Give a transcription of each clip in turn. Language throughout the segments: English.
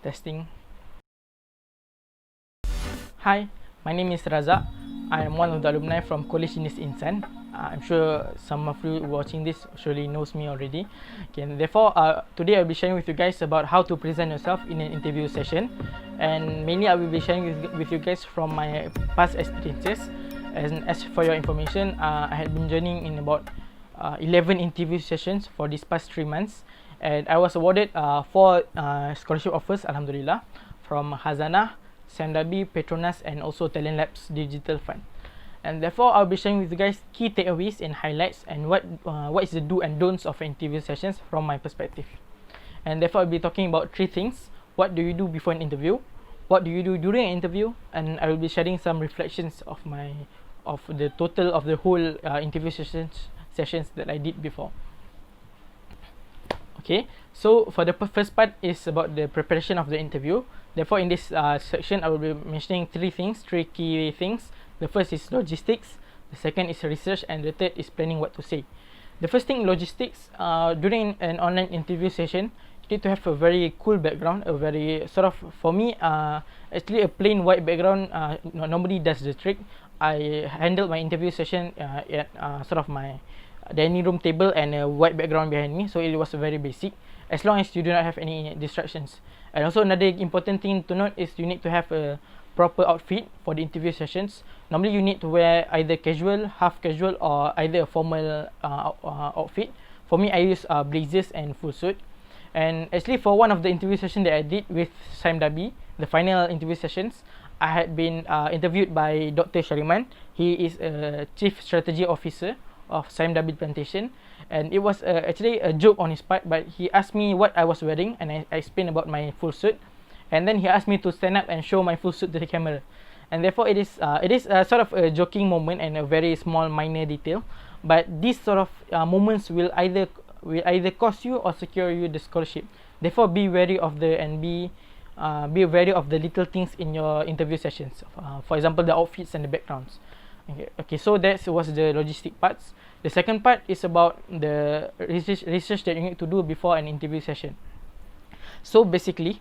Testing. Hi, my name is Raza. I am one of the alumni from College Jenis Insan. I'm sure some of you watching this surely knows me already. Okay, therefore, today I'll be sharing with you guys about how to present yourself in an interview session, and mainly I will be sharing with you guys from my past experiences. And as for your information, I had been joining in about 11 interview sessions for these past 3 months, and I was awarded 4 scholarship offers, Alhamdulillah, from Khazanah, SMW, Petronas, and also Talent Labs Digital Fund. And therefore, I'll be sharing with you guys key takeaways and highlights, and what is the do and don'ts of interview sessions from my perspective. And therefore, I'll be talking about 3 things: what do you do before an interview, what do you do during an interview, and I will be sharing some reflections of the total of the whole interview sessions that I did before. Okay, so for the first part is about the preparation of the interview. Therefore, in this section, I will be mentioning 3 key things. The first is logistics, the second is research, and the third is planning what to say. The first thing, logistics. During an online interview session, you need to have a very cool background, a very sort of, for me, actually a plain white background normally does the trick. I handled my interview session at sort of my dining room table and a white background behind me, so it was very basic, as long as you do not have any distractions. And also, another important thing to note is you need to have a proper outfit for the interview sessions. Normally, you need to wear either casual, half casual, or either a formal outfit. For me, I use blazers and full suit. And actually, for one of the interview sessions that I did with SMW, the final interview sessions, I had been interviewed by Dr. Shariman. He is a Chief Strategy Officer of SMW Plantation, and it was actually a joke on his part, but he asked me what I was wearing, and I explained about my full suit, and then he asked me to stand up and show my full suit to the camera. And therefore, it is sort of a joking moment and a very small minor detail, but these sort of moments will either cost you or secure you the scholarship. Therefore, be wary of the little things in your interview sessions. For example, the outfits and the backgrounds. Okay, so that was the logistic parts. The second part is about the research that you need to do before an interview session. So basically,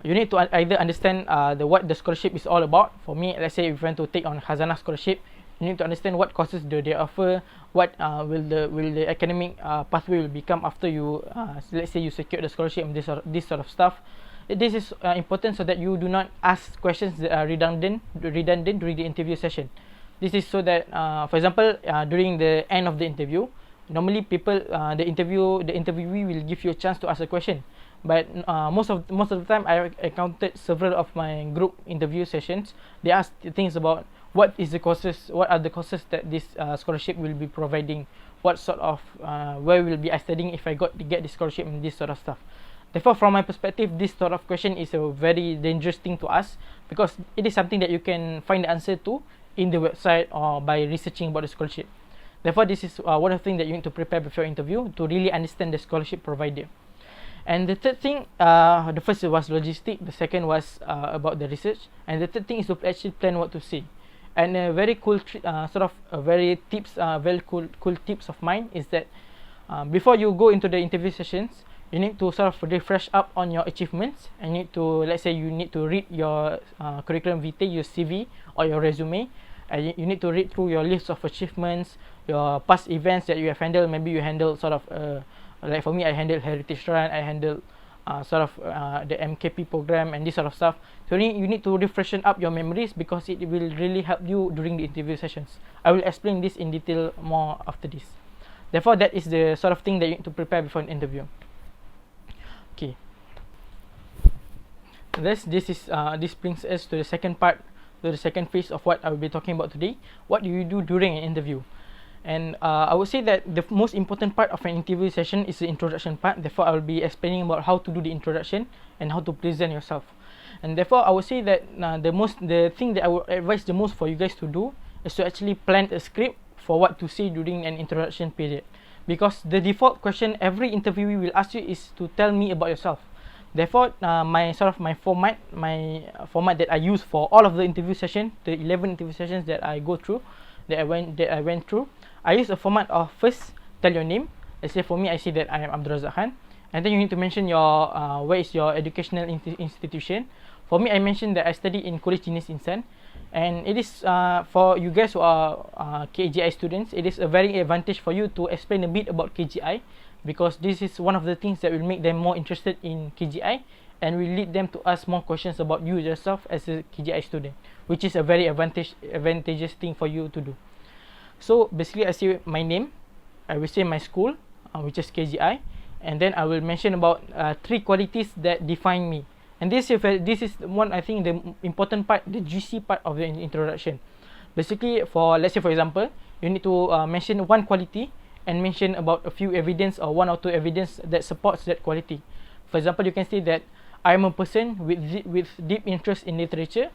you need to either understand what the scholarship is all about. For me, let's say if you want to take on Khazanah scholarship, you need to understand what courses do they offer, what will the academic pathway will become after you let's say you secure the scholarship, and this sort of stuff. This is important so that you do not ask questions that are redundant during the interview session. This is so that, for example, during the end of the interview, normally the interviewee will give you a chance to ask a question. But most of the time, I encountered several of my group interview sessions. They ask things about what are the courses that this scholarship will be providing, what sort of where will be I studying if I get this scholarship, and this sort of stuff. Therefore, from my perspective, this sort of question is a very dangerous thing to ask, because it is something that you can find the answer to in the website or by researching about the scholarship. Therefore, this is one of the things that you need to prepare before interview to really understand the scholarship provider. And the third thing, the first was logistic, the second was about the research, and the third thing is to actually plan what to say. And a very cool very cool tips of mine is that before you go into the interview sessions, you need to sort of refresh up on your achievements, and you need to, let's say you need to read your curriculum vitae, your CV or your resume, and you need to read through your list of achievements, your past events that you have handled. Maybe you handled sort of like for me, I handled Heritage Run, I handled the MKP program and this sort of stuff. So you need to refreshen up your memories, because it will really help you during the interview sessions. I will explain this in detail more after this. Therefore, that is the sort of thing that you need to prepare before an interview. Okay. This brings us to the second part, to the second phase of what I will be talking about today. What do you do during an interview? And I would say that the most important part of an interview session is the introduction part. Therefore, I will be explaining about how to do the introduction and how to present yourself. And therefore, I would say that the thing that I would advise the most for you guys to do is to actually plan a script for what to say during an introduction period. Because the default question every interviewee will ask you is to tell me about yourself. Therefore, my format that I use for all of the interview sessions, the 11 interview sessions that I go through, that I went through, I use a format of first tell your name. Let's say for me, I say that I am Abdul Razak Khan, and then you need to mention your where is your educational institution. For me, I mentioned that I study in College Jenis Insan, and it is for you guys who are KGI students, it is a very advantage for you to explain a bit about KGI, because this is one of the things that will make them more interested in KGI and will lead them to ask more questions about you yourself as a KGI student, which is a very advantageous thing for you to do. So basically, I say my name, I will say my school, which is KGI, and then I will mention about 3 qualities that define me. And this is one, I think, the important part, the juicy part of the introduction. Basically, for let's say for example, you need to mention one quality and mention about a few evidence or 1 or 2 evidence that supports that quality. For example, you can say that I am a person with deep interest in literature,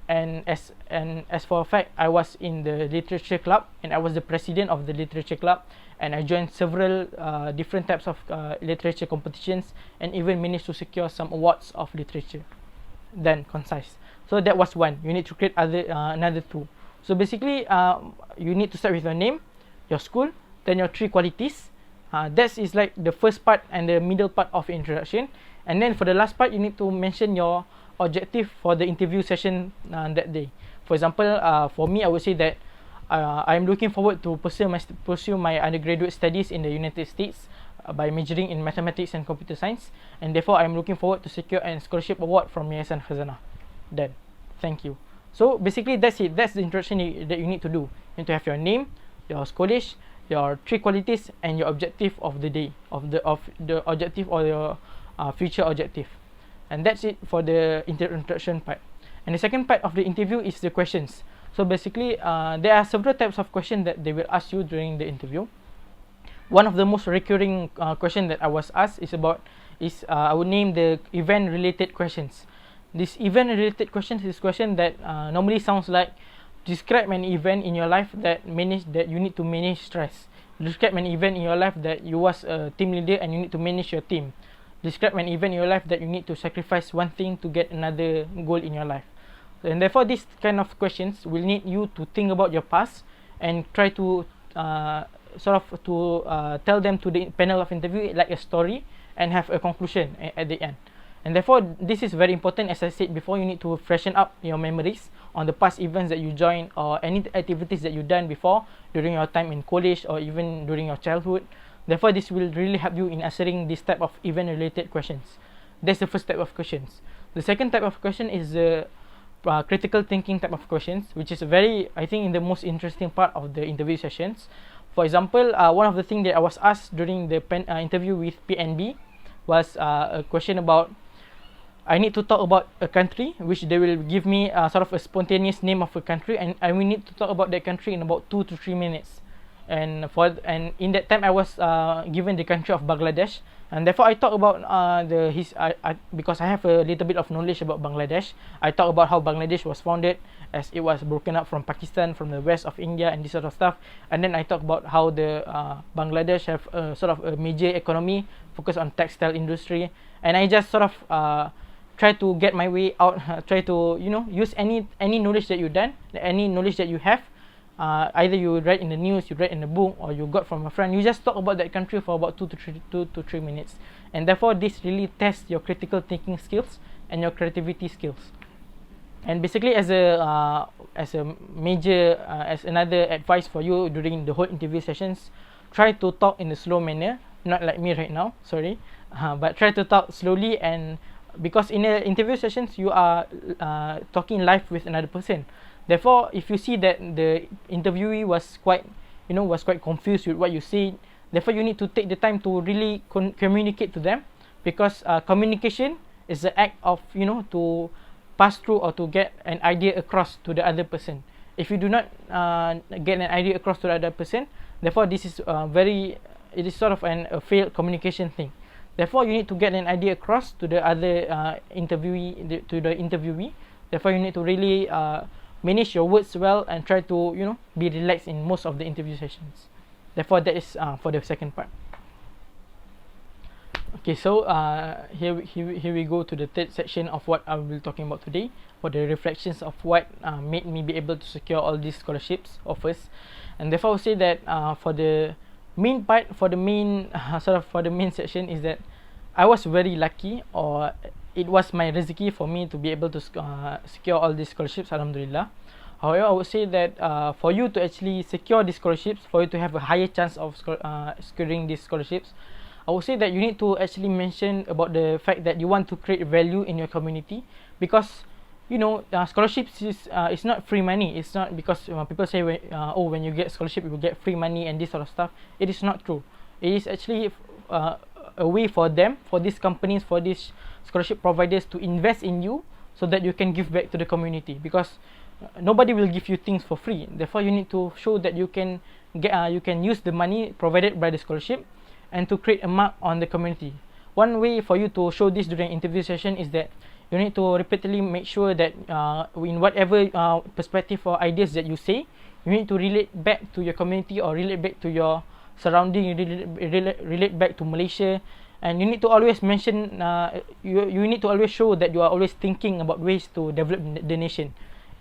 and as for a fact, I was in the literature club and I was the president of the literature club, and I joined several different types of literature competitions and even managed to secure some awards of literature. Then concise. So that was one. You need to create another 2. So basically, you need to start with your name, your school, then your 3 qualities. That is like the first part and the middle part of introduction. And then for the last part, you need to mention your objective for the interview session that day. For example, for me, I would say that I am looking forward to pursue my undergraduate studies in the United States by majoring in mathematics and computer science, and therefore I am looking forward to secure a scholarship award from Yayasan Khazanah. Done. Thank you. So basically, that's it. That's the introduction that you need to do. You need to have your name, your college, your 3 qualities, and your objective of the day, of the objective or your future objective. And that's it for the introduction part. And the second part of the interview is the questions. So basically, there are several types of questions that they will ask you during the interview. One of the most recurring question that I was asked is I would name the event-related questions. This event-related questions is question that normally sounds like, describe an event in your life that you need to manage stress. Describe an event in your life that you was a team leader and you need to manage your team. Describe an event in your life that you need to sacrifice one thing to get another goal in your life. And therefore, these kind of questions will need you to think about your past and try to tell them to the panel of interview like a story and have a conclusion at the end. And therefore, this is very important. As I said before, you need to freshen up your memories on the past events that you joined or any activities that you done before during your time in college or even during your childhood. Therefore, this will really help you in answering this type of event-related questions. That's the first type of questions. The second type of question is the critical thinking type of questions, which is very, I think, in the most interesting part of the interview sessions. For example, one of the things that I was asked during the interview with PNB was a question about, I need to talk about a country, which they will give me sort of a spontaneous name of a country, and I will need to talk about that country in about 2 to 3 minutes. And in that time, I was given the country of Bangladesh, and therefore I talk about because I have a little bit of knowledge about Bangladesh. I talk about how Bangladesh was founded, as it was broken up from Pakistan, from the west of India, and this sort of stuff. And then I talk about how the Bangladesh have sort of a major economy focused on textile industry, and I just sort of try to get my way out, try to use any knowledge that you done, any knowledge that you have. Either you read in the news, you read in the book, or you got from a friend. You just talk about that country for about 2 to 3 minutes, and therefore this really tests your critical thinking skills and your creativity skills. And basically, as another advice for you during the whole interview sessions, try to talk in a slow manner, not like me right now, sorry, but try to talk slowly, and because in the interview sessions you are talking live with another person. Therefore, if you see that the interviewee was quite confused with what you said, therefore you need to take the time to really communicate to them, because communication is the act of to pass through or to get an idea across to the other person. If you do not get an idea across to the other person, therefore this is it is sort of a failed communication thing. Therefore, you need to get an idea across to the other interviewee. Therefore, you need to really manage your words well and try to be relaxed in most of the interview sessions. Therefore, that is for the second part. Okay, so here we go to the third section of what I will be talking about today, for the reflections of what made me be able to secure all these scholarships offers. And therefore, I will say that for the main part, for the main section is that I was very lucky, or it was my rezeki for me to be able to secure all these scholarships, alhamdulillah. However, I would say that for you to actually secure these scholarships, for you to have a higher chance of securing these scholarships, I would say that you need to actually mention about the fact that you want to create value in your community, because you know, scholarships is not free money. It's not because people say when you get scholarship you will get free money and this sort of stuff. It is not true. It is actually a way for them, for these companies, for these scholarship providers to invest in you so that you can give back to the community, because nobody will give you things for free. Therefore, you need to show that you can you can use the money provided by the scholarship and to create a mark on the community. One way for you to show this during interview session is that you need to repeatedly make sure that in whatever perspective or ideas that you say, you need to relate back to your community or relate back to your surrounding, relate back to Malaysia. And you need to always mention, you need to always show that you are always thinking about ways to develop the nation.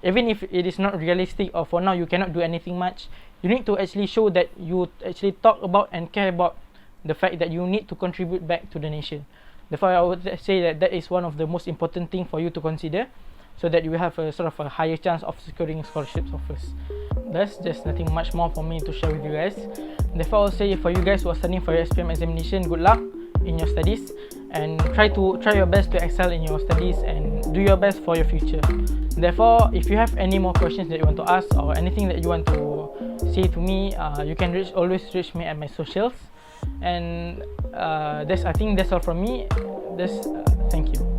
Even if it is not realistic or for now you cannot do anything much, you need to actually show that you actually talk about and care about the fact that you need to contribute back to the nation. Therefore, I would say that that is one of the most important thing for you to consider, so that you will have a sort of a higher chance of securing scholarships offers. There's just nothing much more for me to share with you guys. Therefore, I would say for you guys who are studying for your SPM examination, good luck in your studies, and try your best to excel in your studies and do your best for your future. Therefore, if you have any more questions that you want to ask or anything that you want to say to me, you can always reach me at my socials. And I think that's all from me. Thank you.